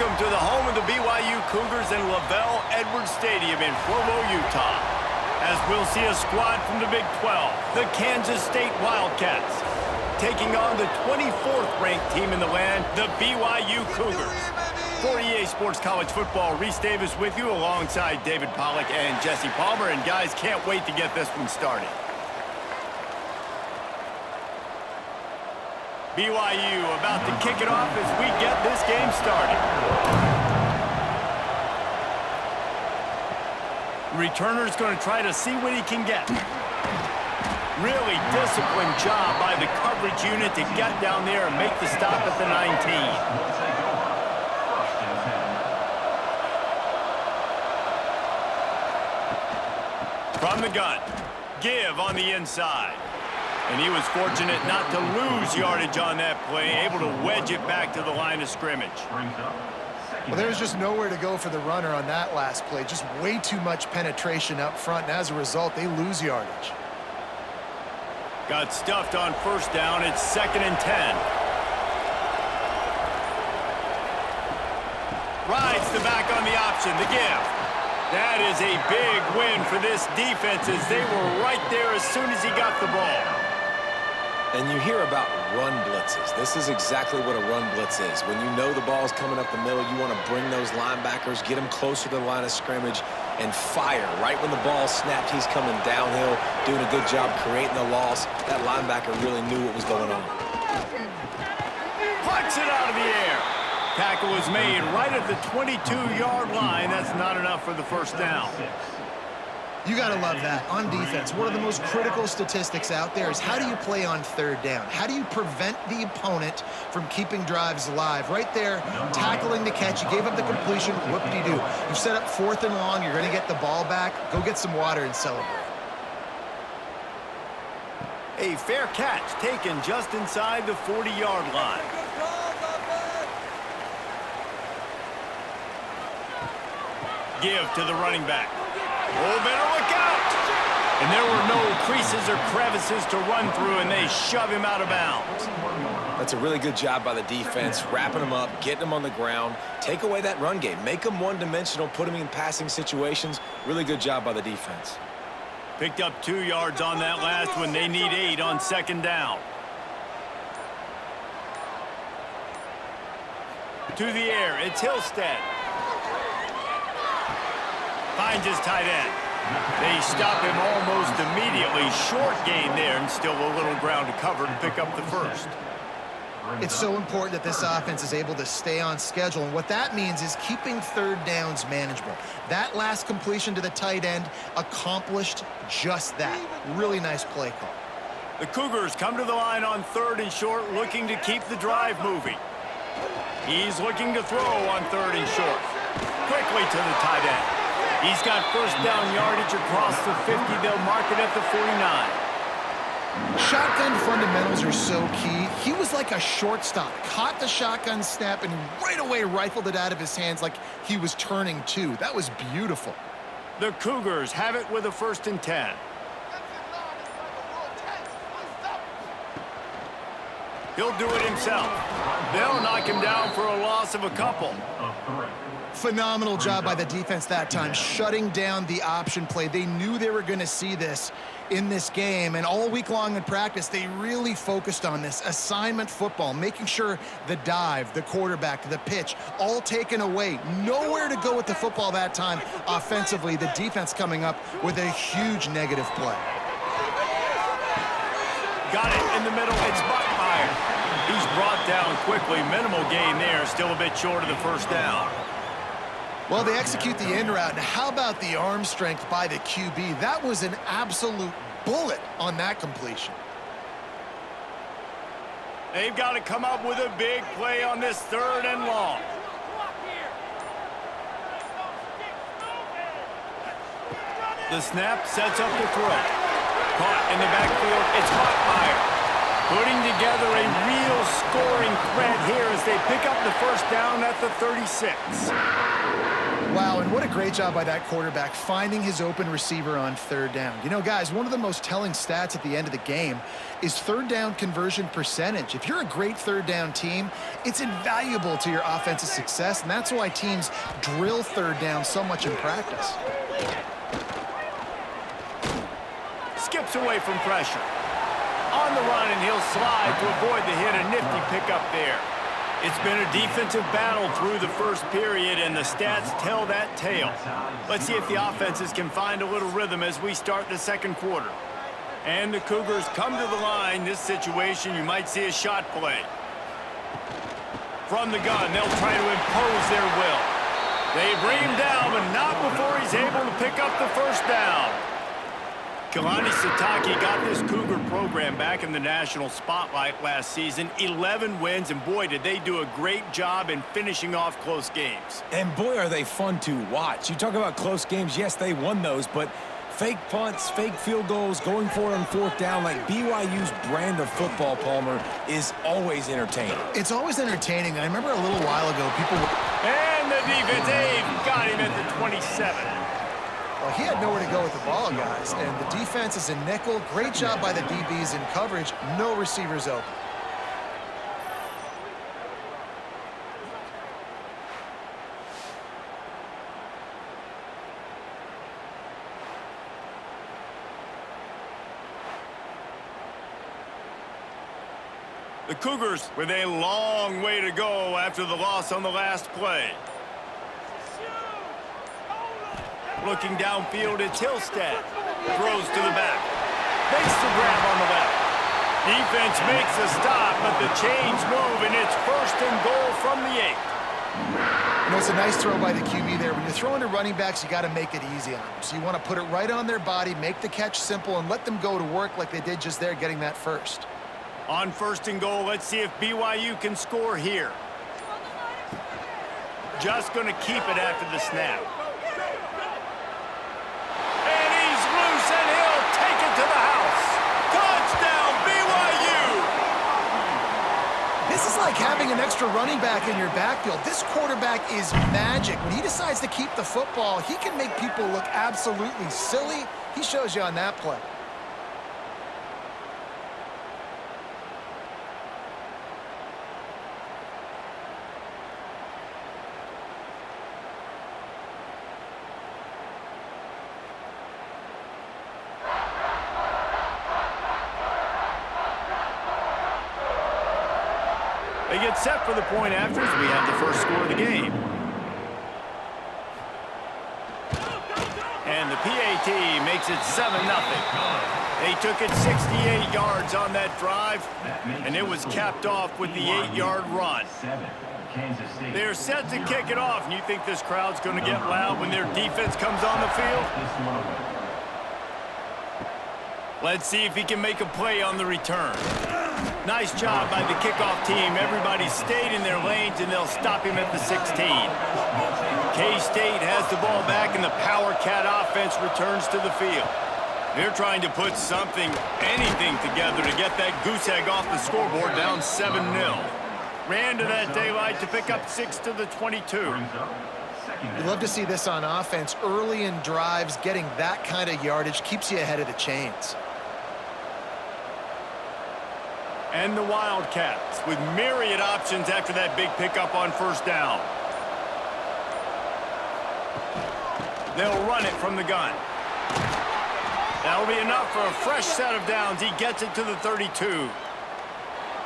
Welcome to the home of the BYU Cougars in Lavelle Edwards Stadium in Provo, Utah. As we'll see a squad from the Big 12, the Kansas State Wildcats, taking on the 24th ranked team in the land, the BYU Cougars. For EA Sports College Football, Reese Davis with you alongside David Pollack and Jesse Palmer. And guys, can't wait to get this one started. BYU about to kick it off as we get this game started. Returner's going to try to see what he can get. Really disciplined job by the coverage unit to get down there and make the stop at the 19. From the gun, Give on the inside. And he was fortunate not to lose yardage on that play, able to wedge it back to the line of scrimmage. Well, there's just nowhere to go for the runner on that last play. Just way too much penetration up front, and as a result, they lose yardage. Got stuffed on first down. It's 2nd and 10. Rides the back on the option, the give. That is a big win for this defense as they were right there as soon as he got the ball. And you hear about run blitzes. This is exactly what a run blitz is. When you know the ball's coming up the middle, you want to bring those linebackers, get them closer to the line of scrimmage, and fire. Right when the ball snapped, he's coming downhill, doing a good job creating the loss. That linebacker really knew what was going on. Plucks it out of the air. Tackle was made right at the 22-yard line. That's not enough for the first down. You got to love that. On defense, one of the most critical statistics out there is how do you play on third down? How do you prevent the opponent from keeping drives alive? Right there, tackling the catch. You gave up the completion. What did you do? You set up 4th and long. You're going to get the ball back. Go get some water and celebrate. A fair catch taken just inside the 40-yard line. Give to the running back. Oh, better look out! And there were no creases or crevices to run through, and they shove him out of bounds. That's a really good job by the defense, wrapping them up, getting them on the ground, take away that run game, make them one-dimensional, put them in passing situations. Really good job by the defense. Picked up 2 yards on that last one. They need 8 on 2nd down. To the air, it's Hillstead. Finds his tight end. They stop him almost immediately. Short gain there and still a little ground to cover to pick up the first. It's so important that this offense is able to stay on schedule, and what that means is keeping third downs manageable. That last completion to the tight end accomplished just that. Really nice play call. The Cougars come to the line on 3rd and short, looking to keep the drive moving. He's looking to throw on 3rd and short. Quickly to the tight end. He's got first down yardage across the 50. They'll mark it at the 49. Shotgun fundamentals are so key. He was like a shortstop. Caught the shotgun snap and right away rifled it out of his hands like he was turning 2. That was beautiful. The Cougars have it with a 1st and 10. He'll do it himself. They'll knock him down for a loss of a couple. Phenomenal job by the defense that time, shutting down the option play. They knew they were going to see this in this game, and all week long in practice, they really focused on this assignment football, making sure the dive, the quarterback, the pitch, all taken away. Nowhere to go with the football that time offensively. The defense coming up with a huge negative play. Got it in the middle. It's Buckmeyer. He's brought down quickly. Minimal gain there. Still a bit short of the first down. Well, they execute the end route. Now, how about the arm strength by the QB? That was an absolute bullet on that completion. They've got to come up with a big play on this 3rd and long. The snap sets up the throw. Caught in the backfield. It's Buckmeyer. Putting together a real scoring threat here as they pick up the first down at the 36. Wow, and what a great job by that quarterback finding his open receiver on third down. You know, guys, one of the most telling stats at the end of the game is third down conversion percentage. If you're a great third down team, it's invaluable to your offensive success, and that's why teams drill third down so much in practice. Skips away from pressure. On the run, and he'll slide to avoid the hit. A nifty pickup there. It's been a defensive battle through the first period, and the stats tell that tale. Let's see if the offenses can find a little rhythm as we start the second quarter. And the Cougars come to the line. This situation, you might see a shot play. From the gun, they'll try to impose their will. They bring him down, but not before he's able to pick up the first down. Kalani Sitake got this Cougar program back in the national spotlight last season. 11 wins, and boy, did they do a great job in finishing off close games. And boy, are they fun to watch. You talk about close games, yes, they won those, but fake punts, fake field goals, going for it on fourth down, like BYU's brand of football, Palmer, is always entertaining. It's always entertaining. I remember a little while ago, people were... And the defense, Dave, got him at the 27. Well, he had nowhere to go with the ball, guys, and the defense is a nickel. Great job by the DBs in coverage. No receivers open. The Cougars with a long way to go after the loss on the last play. Looking downfield, it's Hillstead. Throws to the back. Makes the grab on the left. Defense makes a stop, but the chains move, and it's first and goal from the 8. You know, it's a nice throw by the QB there. When you're throwing to running backs, you got to make it easy on them. So you want to put it right on their body, make the catch simple, and let them go to work like they did just there, getting that first. On first and goal, let's see if BYU can score here. Just going to keep it after the snap. To the house. Touchdown, BYU! This is like having an extra running back in your backfield. This quarterback is magic. When he decides to keep the football, he can make people look absolutely silly. He shows you on that play. They get set for the point after as we have the first score of the game. And the PAT makes it 7-0. They took it 68 yards on that drive, and it was capped off with the 8-yard run. They're set to kick it off, and you think this crowd's going to get loud when their defense comes on the field? Let's see if he can make a play on the return. Nice job by the kickoff team. Everybody stayed in their lanes, and they'll stop him at the 16. K-State has the ball back, and the Power Cat offense returns to the field. They're trying to put something, anything together to get that goose egg off the scoreboard down 7-0. Ran to that daylight to pick up 6 to the 22. You love to see this on offense. Early in drives, getting that kind of yardage keeps you ahead of the chains. And the Wildcats with myriad options after that big pickup on first down. They'll run it from the gun. That'll be enough for a fresh set of downs. He gets it to the 32.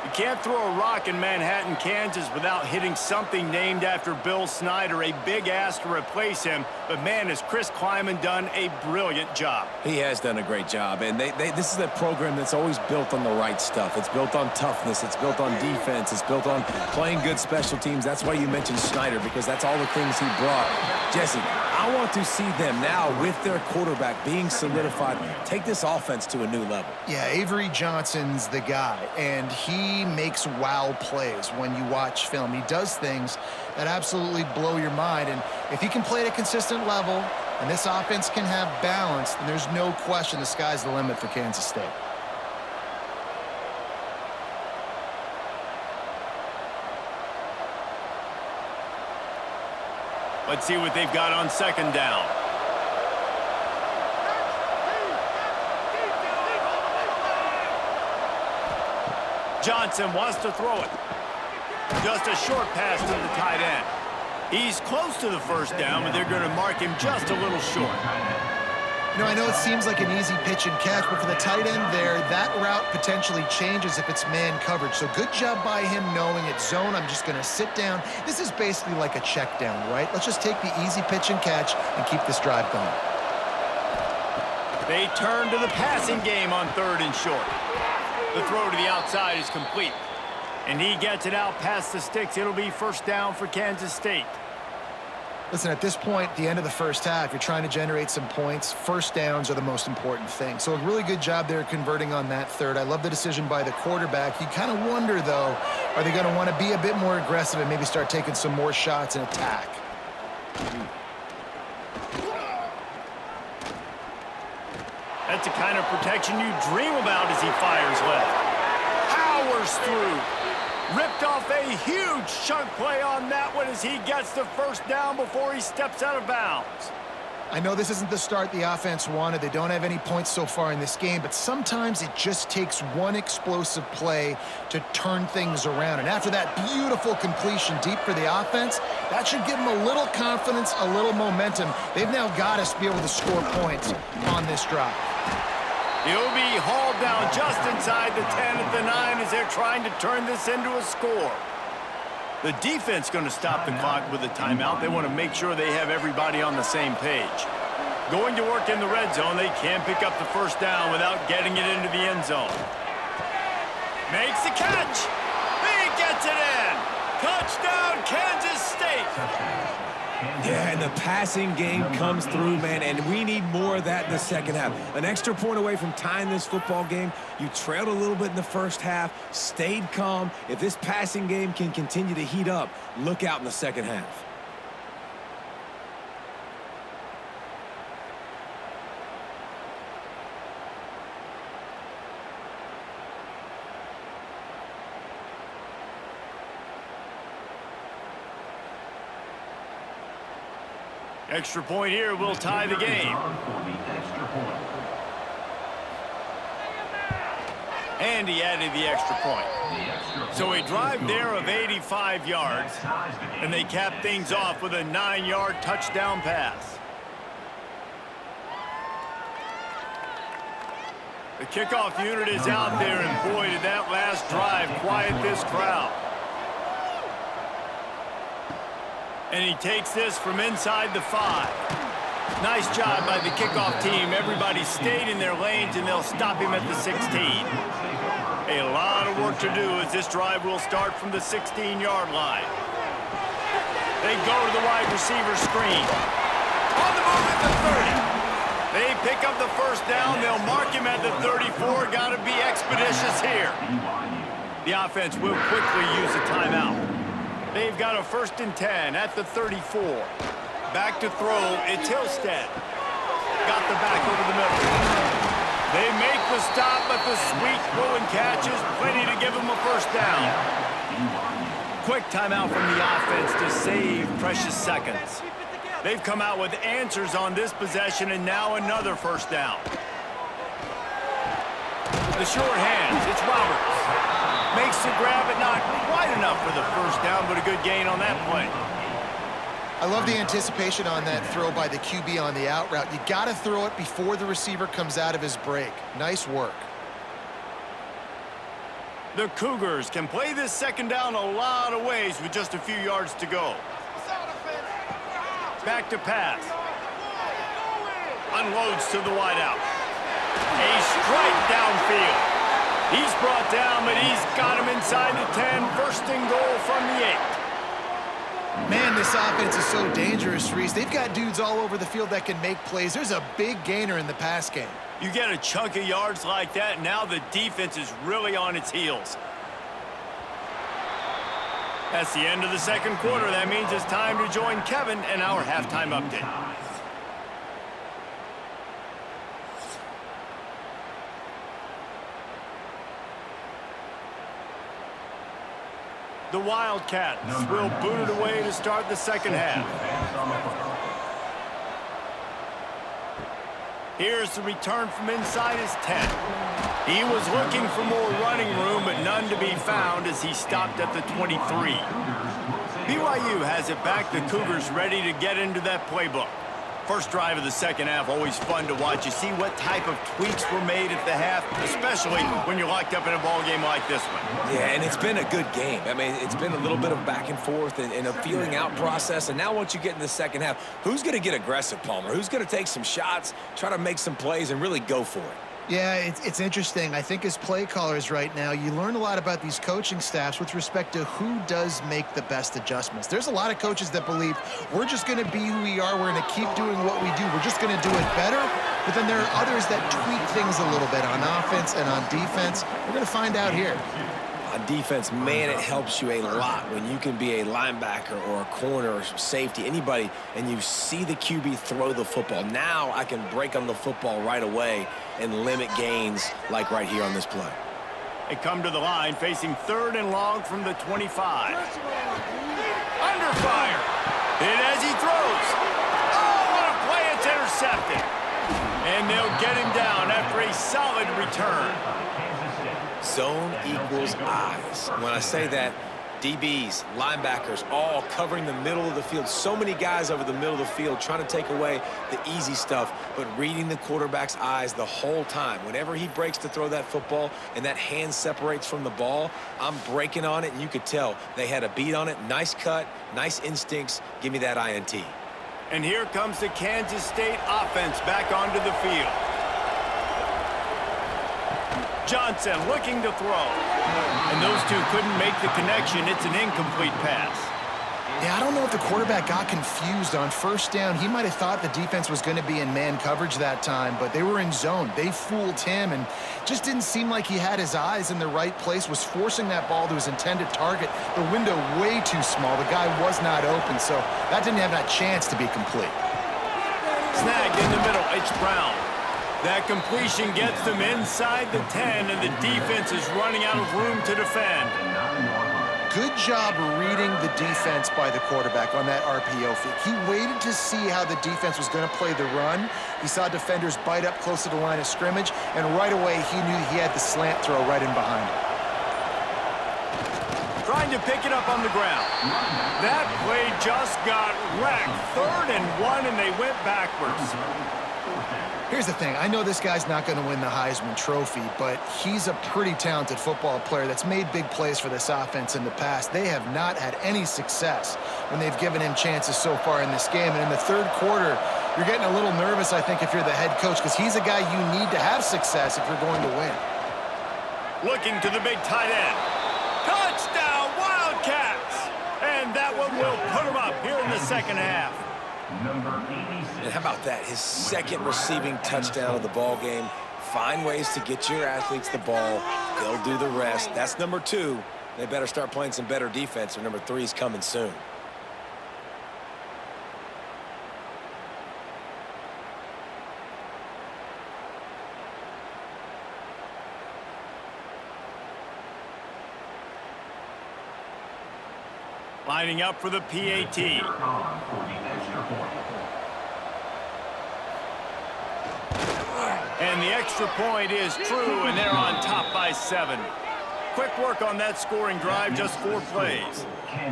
You can't throw a rock in Manhattan, Kansas without hitting something named after Bill Snyder. A big ass to replace him. But, man, has Chris Kleiman done a brilliant job. He has done a great job. And this is a program that's always built on the right stuff. It's built on toughness. It's built on defense. It's built on playing good special teams. That's why you mentioned Snyder, because that's all the things he brought. Jesse, I want to see them now with their quarterback being solidified take this offense to a new level. Yeah, Avery Johnson's the guy, and he makes wow plays when you watch film. He does things that absolutely blow your mind, and if he can play at a consistent level and this offense can have balance, then there's no question the sky's the limit for Kansas State. Let's see what they've got on second down. Johnson wants to throw it. Just a short pass to the tight end. He's close to the first down, but they're going to mark him just a little short. You know, I know it seems like an easy pitch and catch, but for the tight end there, that route potentially changes if it's man coverage. So good job by him knowing it's zone. I'm just going to sit down. This is basically like a check down, right? Let's just take the easy pitch and catch and keep this drive going. They turn to the passing game on third and short. The throw to the outside is complete. And he gets it out past the sticks. It'll be first down for Kansas State. Listen, at this point, the end of the first half, you're trying to generate some points. First downs are the most important thing. So a really good job there converting on that third. I love the decision by the quarterback. You kind of wonder, though, are they going to want to be a bit more aggressive and maybe start taking some more shots and attack? That's the kind of protection you dream about as he fires left. Powers through. Ripped off a huge chunk play on that one as he gets the first down before he steps out of bounds. I know this isn't the start the offense wanted. They don't have any points so far in this game, but sometimes it just takes one explosive play to turn things around. And after that beautiful completion deep for the offense, that should give them a little confidence, a little momentum. They've now got us to be able to score points on this drive. He'll be hauled down just inside the 10 at the 9 as they're trying to turn this into a score. The defense going to stop the clock with a timeout. They want to make sure they have everybody on the same page. Going to work in the red zone, they can't pick up the first down without getting it into the end zone. Makes the catch. He gets it in. Touchdown, Kansas State. Yeah, and the passing game comes through, man, and we need more of that in the second half. An extra point away from tying this football game. You trailed a little bit in the first half, stayed calm. If this passing game can continue to heat up, look out in the second half. Extra point here will tie the game. And he added the extra point. So a drive there of 85 yards, and they cap things off with a 9-yard touchdown pass. The kickoff unit is out there, and boy, did that last drive quiet this crowd. And he takes this from inside the 5. Nice job by the kickoff team. Everybody stayed in their lanes, and they'll stop him at the 16. A lot of work to do as this drive will start from the 16-yard line. They go to the wide receiver screen. On the move at the 30. They pick up the first down. They'll mark him at the 34. Got to be expeditious here. The offense will quickly use a timeout. They've got a 1st and 10 at the 34. Back to throw, it's Hillstead. Got the back over the middle. They make the stop, but the sweet throw and catch is plenty to give them a first down. Quick timeout from the offense to save precious seconds. They've come out with answers on this possession, and now another first down. The short hands, it's Roberts. Makes the grab, but not quite enough for the first down, but a good gain on that play. I love the anticipation on that throw by the QB on the out route. You got to throw it before the receiver comes out of his break. Nice work. The Cougars can play this second down a lot of ways with just a few yards to go. Back to pass. Unloads to the wideout. A strike downfield. He's brought down, but he's got him inside the 10. 1st and goal from the 8. Man, this offense is so dangerous, Reese. They've got dudes all over the field that can make plays. There's a big gainer in the pass game. You get a chunk of yards like that, now the defense is really on its heels. That's the end of the second quarter. That means it's time to join Kevin in our halftime update. The Wildcats will boot it away to start the second half. Here's the return from inside his 10. He was looking for more running room, but none to be found as he stopped at the 23. BYU has it back. The Cougars ready to get into that playbook. First drive of the second half, always fun to watch. You see what type of tweaks were made at the half, especially when you're locked up in a ball game like this one. Yeah, and it's been a good game. I mean, it's been a little bit of back and forth and a feeling out process. And now once you get in the second half, who's going to get aggressive, Palmer? Who's going to take some shots, try to make some plays, and really go for it? Yeah, it's interesting. I think as play callers right now, you learn a lot about these coaching staffs with respect to who does make the best adjustments. There's a lot of coaches that believe we're just going to be who we are. We're going to keep doing what we do. We're just going to do it better. But then there are others that tweak things a little bit on offense and on defense. We're going to find out here. On defense, man, it helps you a lot when you can be a linebacker or a corner or safety, anybody, and you see the QB throw the football. Now I can break on the football right away and limit gains like right here on this play. They come to the line facing 3rd and long from the 25. Under fire. Hit as he throws. Oh, what a play. It's intercepted. And they'll get him down after a solid return. Zone equals eyes. When I say that, DBs, linebackers, all covering the middle of the field. So many guys over the middle of the field trying to take away the easy stuff, but reading the quarterback's eyes the whole time. Whenever he breaks to throw that football and that hand separates from the ball, I'm breaking on it, and you could tell they had a beat on it. Nice cut, nice instincts. Give me that INT. And here comes the Kansas State offense back onto the field. Johnson looking to throw. And those two couldn't make the connection. It's an incomplete pass. Yeah, I don't know if the quarterback got confused on first down. He might have thought the defense was going to be in man coverage that time, but they were in zone. They fooled him and just didn't seem like he had his eyes in the right place, was forcing that ball to his intended target. The window way too small. The guy was not open, so that didn't have that chance to be complete. Snagged in the middle. It's Brown. That completion gets them inside the 10, and the defense is running out of room to defend. Good job reading the defense by the quarterback on that RPO feed. He waited to see how the defense was going to play the run. He saw defenders bite up close to the line of scrimmage, and right away he knew he had the slant throw right in behind him. Trying to pick it up on the ground. That play just got wrecked. 3rd and 1, and they went backwards. Here's the thing. I know this guy's not going to win the Heisman Trophy, but he's a pretty talented football player that's made big plays for this offense in the past. They have not had any success when they've given him chances so far in this game. And in the 3rd quarter, you're getting a little nervous, I think, if you're the head coach, because he's a guy you need to have success if you're going to win. Looking to the big tight end. Touchdown, Wildcats! And that one will put them up here in the second half. And how about that? His 2nd receiving touchdown of the ball game. Find ways to get your athletes the ball. They'll do the rest. That's number 2. They better start playing some better defense, or number 3 is coming soon. Lining up for the PAT. And the extra point is true, and they're on top by 7. Quick work on that scoring drive, just 4 plays.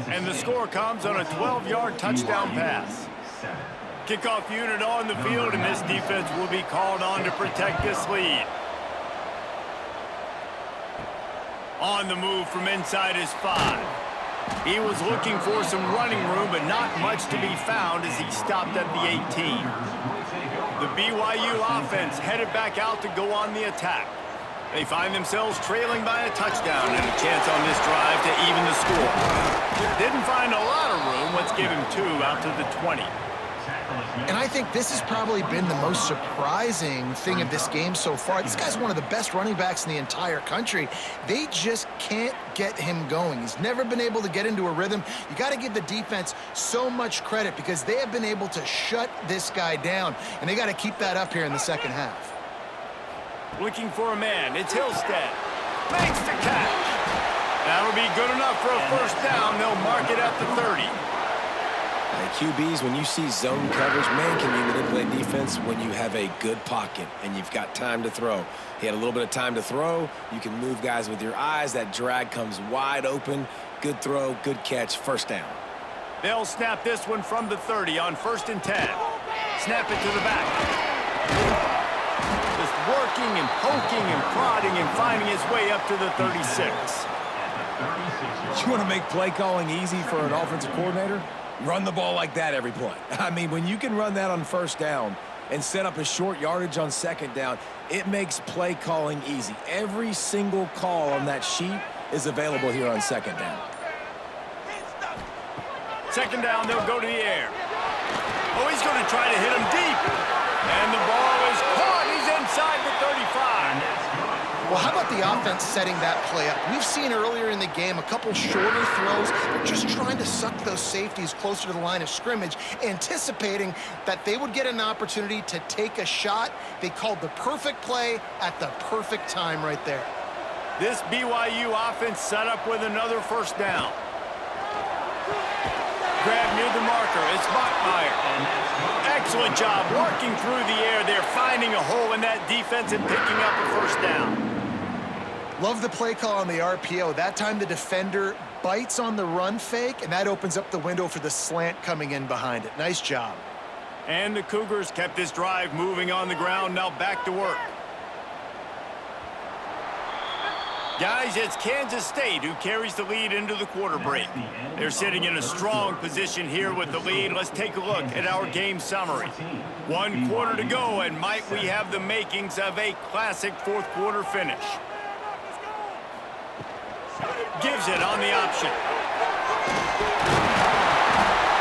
And the score comes on a 12-yard touchdown pass. Kickoff unit on the field, and this defense will be called on to protect this lead. On the move from inside his 5. He was looking for some running room, but not much to be found as he stopped at the 18. The BYU offense headed back out to go on the attack. They find themselves trailing by a touchdown and a chance on this drive to even the score. Didn't find a lot of room. Let's give him 2 out to the 20. And I think this has probably been the most surprising thing of this game so far. This guy's one of the best running backs in the entire country. They just can't get him going. He's never been able to get into a rhythm. You got to give the defense so much credit because they have been able to shut this guy down, and they got to keep that up here in the second half. Looking for a man. It's Hillstead. Makes the catch. That'll be good enough for a first down. They'll mark it at the 30. QBs, when you see zone coverage, man, can you manipulate defense when you have a good pocket and you've got time to throw. He had a little bit of time to throw. You can move guys with your eyes. That drag comes wide open. Good throw, good catch, first down. They'll snap this one from the 30 on 1st and 10. Snap it to the back. Just working and poking and prodding and finding his way up to the 36. You want to make play calling easy for an offensive coordinator? Run the ball like that every play. I mean, when you can run that on 1st down and set up a short yardage on 2nd down, it makes play calling easy. Every single call on that sheet is available here on 2nd down. 2nd down, they'll go to the air. Oh, he's going to try to hit him deep. And the ball is caught. He's inside the 35. Well, how about the offense setting that play up? We've seen earlier in the game a couple shorter throws. They're just trying to suck those safeties closer to the line of scrimmage, anticipating that they would get an opportunity to take a shot. They called the perfect play at the perfect time right there. This BYU offense set up with another 1st down. Grab near the marker. It's Bachmeier. Excellent job working through the air. They're finding a hole in that defense and picking up a 1st down. Love the play call on the RPO. That time the defender bites on the run fake, and that opens up the window for the slant coming in behind it. Nice job. And the Cougars kept this drive moving on the ground. Now back to work. Guys, it's Kansas State who carries the lead into the quarter break. They're sitting in a strong position here with the lead. Let's take a look at our game summary. 1 quarter to go, and might we have the makings of a classic 4th quarter finish. Gives it on the option.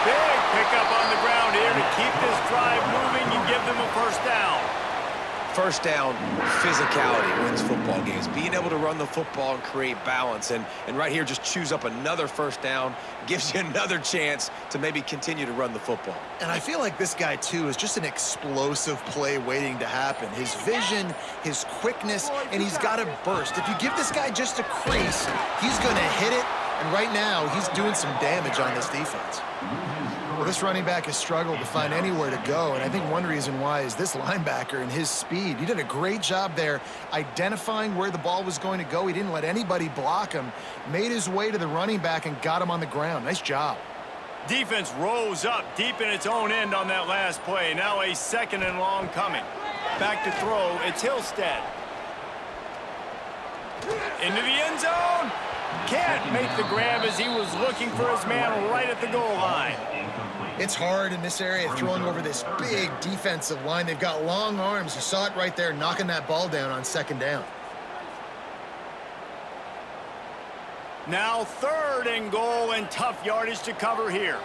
Big pickup on the ground here to keep this drive moving and give them a 1st down. 1st down, physicality wins football games. Being able to run the football and create balance. And right here, just choose up another 1st down, gives you another chance to maybe continue to run the football. And I feel like this guy, too, is just an explosive play waiting to happen. His vision, his quickness, and he's got a burst. If you give this guy just a crease, he's going to hit it. And right now, he's doing some damage on this defense. Well, this running back has struggled to find anywhere to go, and I think one reason why is this linebacker and his speed. He did a great job there identifying where the ball was going to go. He didn't let anybody block him, made his way to the running back and got him on the ground. Nice job. Defense rose up deep in its own end on that last play. Now a 2nd and long coming. Back to throw, it's Hillstead. Into the end zone. Can't make the grab as he was looking for his man right at the goal line. It's hard in this area throwing over this big defensive line. They've got long arms. You saw it right there, knocking that ball down on 2nd down. Now 3rd and goal and tough yardage to cover here.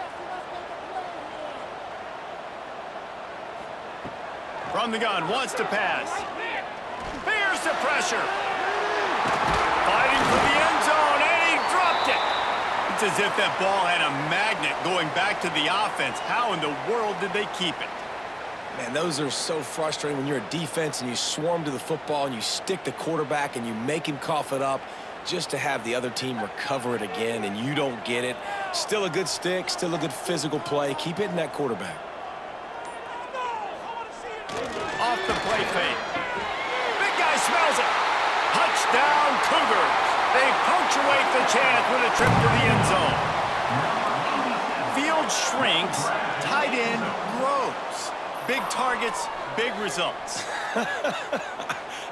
From the gun, wants to pass. Here's the pressure. Fighting for the end zone, and he dropped it. It's as if that ball had a magnet going back to the offense. How in the world did they keep it? Man, those are so frustrating when you're a defense and you swarm to the football and you stick the quarterback and you make him cough it up just to have the other team recover it again and you don't get it. Still a good stick, still a good physical play. Keep hitting that quarterback. Off the play fake. Big guy smells it. Touchdown, Cougars. They punctuate the chance with a trip to the end zone. Field shrinks, tight end grows. Big targets, big results.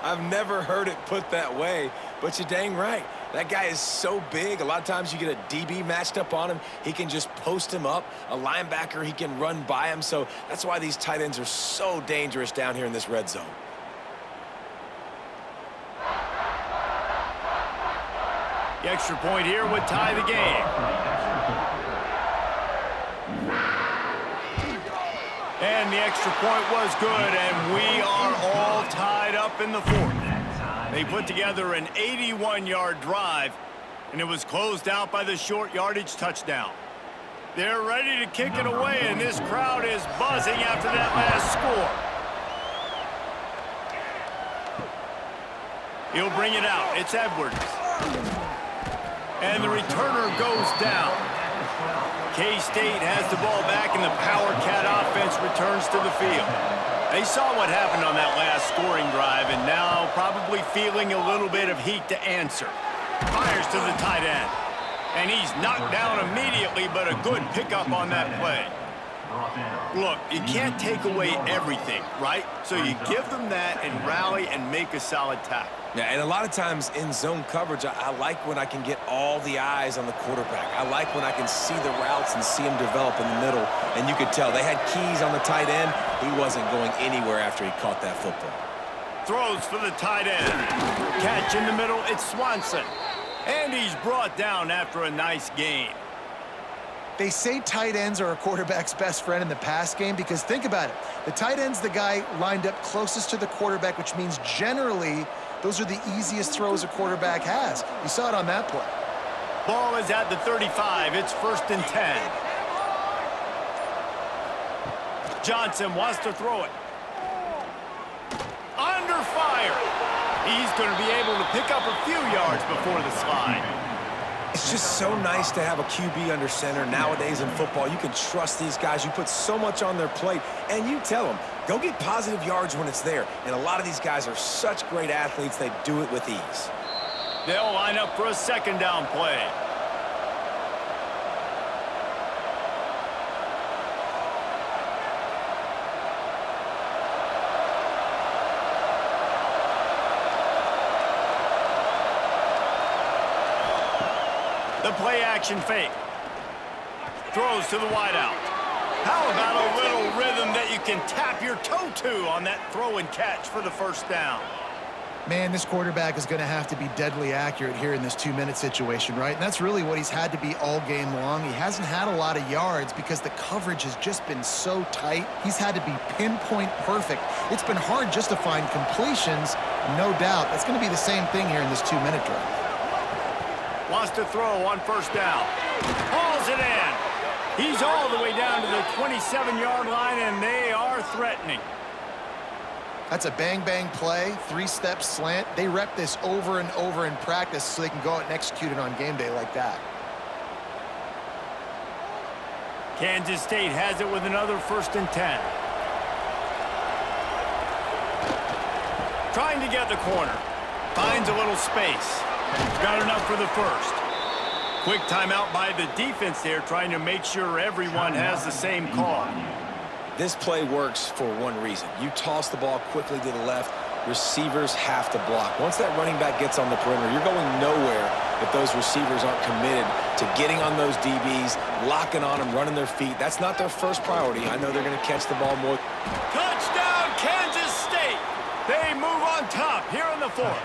I've never heard it put that way, but you're dang right. That guy is so big. A lot of times you get a DB matched up on him. He can just post him up. A linebacker, he can run by him. So that's why these tight ends are so dangerous down here in this red zone. The extra point here would tie the game. And the extra point was good, and we are all tied up in the 4th. They put together an 81-yard drive, and it was closed out by the short yardage touchdown. They're ready to kick it away, and this crowd is buzzing after that last score. He'll bring it out. It's Edwards. And the returner goes down. K-State has the ball back, and the Power Cat offense returns to the field. They saw what happened on that last scoring drive, and now probably feeling a little bit of heat to answer. Fires to the tight end. And he's knocked down immediately, but a good pickup on that play. Look, you can't take away everything, right? So you give them that and rally and make a solid tackle. Yeah, and a lot of times in zone coverage, I like when I can get all the eyes on the quarterback. I like when I can see the routes and see him develop in the middle. And you could tell they had keys on the tight end. He wasn't going anywhere after he caught that football. Throws for the tight end. Catch in the middle, it's Swanson. And he's brought down after a nice gain. They say tight ends are a quarterback's best friend in the pass game because think about it. The tight end's the guy lined up closest to the quarterback, which means generally those are the easiest throws a quarterback has. You saw it on that play. Ball is at the 35. It's 1st and 10. Johnson wants to throw it. Under fire. He's going to be able to pick up a few yards before the slide. It's just so nice to have a QB under center. Nowadays in football, you can trust these guys. You put so much on their plate, and you tell them, go get positive yards when it's there. And a lot of these guys are such great athletes, they do it with ease. They'll line up for a 2nd down play. The play-action fake. Throws to the wideout. How about a little rhythm that you can tap your toe to on that throw and catch for the 1st down? Man, this quarterback is going to have to be deadly accurate here in this 2-minute situation, right? And that's really what he's had to be all game long. He hasn't had a lot of yards because the coverage has just been so tight. He's had to be pinpoint perfect. It's been hard just to find completions, no doubt. That's going to be the same thing here in this 2-minute drive. Wants to throw on 1st down. Hauls it in. He's all the way down to the 27-yard line, and they are threatening. That's a bang-bang play, 3-step slant. They rep this over and over in practice so they can go out and execute it on game day like that. Kansas State has it with another 1st and 10. Trying to get the corner. Finds a little space. Got enough for the 1st. Quick timeout by the defense there, trying to make sure everyone has the same call. This play works for one reason. You toss the ball quickly to the left, receivers have to block. Once that running back gets on the perimeter, you're going nowhere if those receivers aren't committed to getting on those DBs, locking on them, running their feet. That's not their first priority. I know they're going to catch the ball more. Touchdown, Kansas State! They move on top here in the 4th.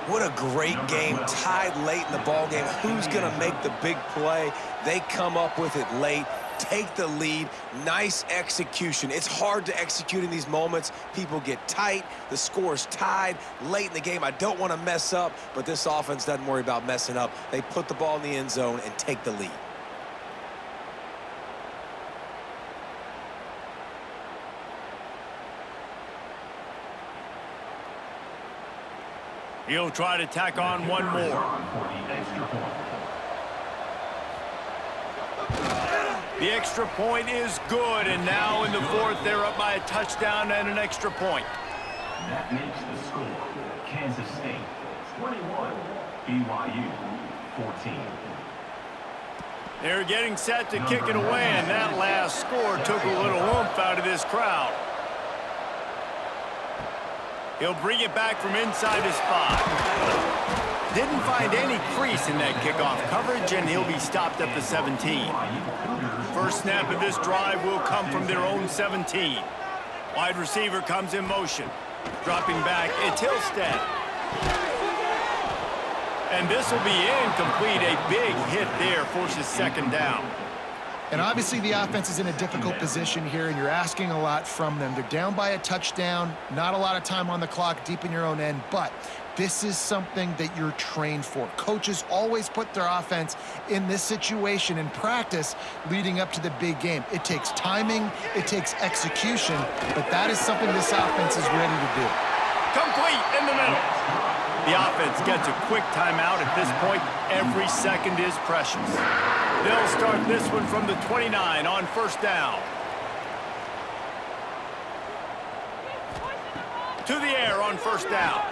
What a great game, tied late in the ball game. Who's going to make the big play? They come up with it late, take the lead. Nice execution. It's hard to execute in these moments. People get tight. The score's tied late in the game. I don't want to mess up, but this offense doesn't worry about messing up. They put the ball in the end zone and take the lead. He'll try to tack on one more. The extra point is good, and now in the 4th, they're up by a touchdown and an extra point. That makes the score Kansas State 21, BYU 14. They're getting set to kick it away, and that last score took a little oomph out of this crowd. He'll bring it back from inside his 5. Didn't find any crease in that kickoff coverage, and he'll be stopped at the 17. First snap of this drive will come from their own 17. Wide receiver comes in motion. Dropping back, it's Hillstead. And this will be incomplete. A big hit there forces 2nd down. And obviously the offense is in a difficult position here, and you're asking a lot from them. They're down by a touchdown, not a lot of time on the clock, deep in your own end, but this is something that you're trained for. Coaches always put their offense in this situation in practice leading up to the big game. It takes timing, it takes execution, but that is something this offense is ready to do. Complete in the middle. The offense gets a quick timeout. At this point, every second is precious. They'll start this one from the 29 on first down. To the air on first down.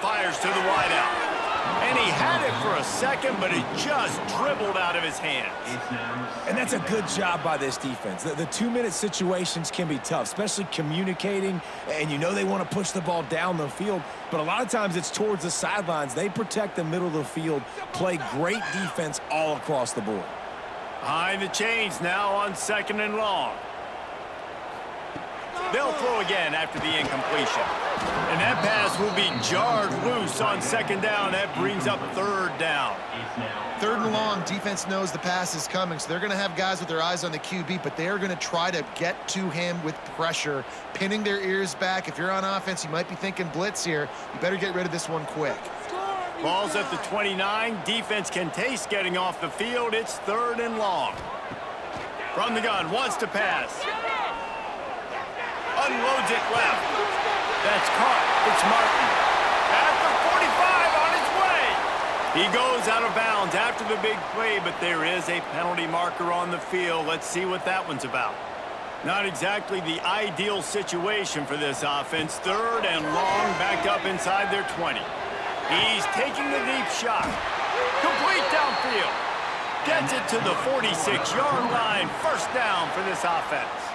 Fires to the wideout. And he had it for a second, but it just dribbled out of his hands. And that's a good job by this defense. The 2-minute situations can be tough, especially communicating, and you know they want to push the ball down the field, but a lot of times it's towards the sidelines. They protect the middle of the field, play great defense all across the board. Behind the chains now on second and long. They'll throw again after the incompletion. And that pass will be jarred loose on second down. That brings up third down. Third and long, defense knows the pass is coming, so they're going to have guys with their eyes on the QB, but they are going to try to get to him with pressure, pinning their ears back. If you're on offense, you might be thinking blitz here. You better get rid of this one quick. Ball's at the 29. Defense can taste getting off the field. It's third and long. From the gun, wants to pass. Unloads it left. That's caught. It's Martin. At the 45 on his way. He goes out of bounds after the big play, but there is a penalty marker on the field. Let's see what that one's about. Not exactly the ideal situation for this offense. Third and long, backed up inside their 20. He's taking the deep shot. Complete downfield. Gets it to the 46-yard line. First down for this offense.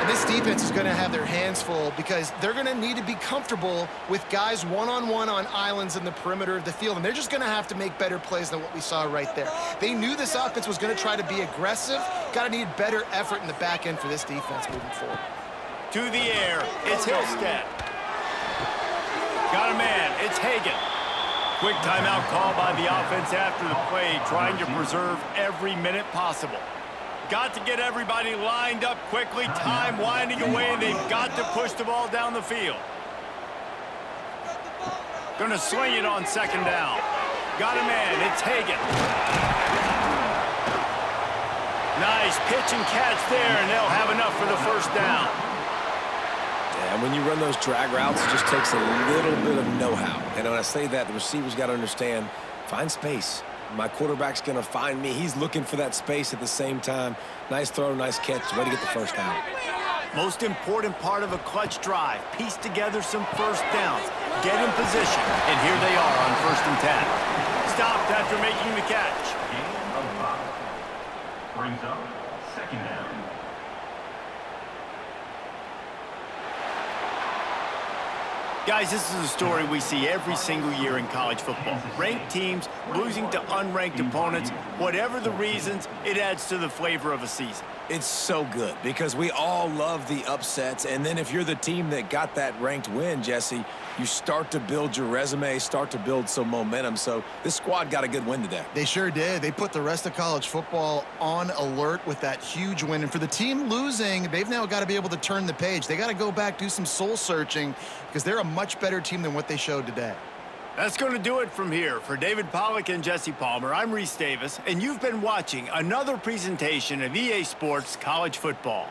And this defense is going to have their hands full because they're going to need to be comfortable with guys one-on-one on islands in the perimeter of the field, and they're just going to have to make better plays than what we saw right there. They knew this offense was going to try to be aggressive. Got to need better effort in the back end for this defense moving forward. To the air, it's Hillstead. Got a man, it's Hagan. Quick timeout call by the offense after the play, trying to preserve every minute possible. Got to get everybody lined up quickly, time winding away, and they've got to push the ball down the field. Gonna swing it on second down. Got a man, it's Hagan. Nice pitch and catch there, and they'll have enough for the first down. And when you run those drag routes, it just takes a little bit of know-how. And when I say that, the receiver's got to understand, find space. My quarterback's going to find me. He's looking for that space at the same time. Nice throw, nice catch. Way to get the first down. Most important part of a clutch drive. Piece together some first downs. Get in position. And here they are on 1st and 10. Stopped after making the catch. Gain of 5. Brings up second down. Guys, this is a story we see every single year in college football. Ranked teams losing to unranked opponents. Whatever the reasons, it adds to the flavor of a season. It's so good because we all love the upsets. And then if you're the team that got that ranked win, Jesse, you start to build your resume, start to build some momentum. So this squad got a good win today. They sure did. They put the rest of college football on alert with that huge win. And for the team losing, they've now got to be able to turn the page. They got to go back, do some soul searching because they're a much better team than what they showed today. That's going to do it from here. For David Pollack and Jesse Palmer, I'm Reese Davis, and you've been watching another presentation of EA Sports College Football.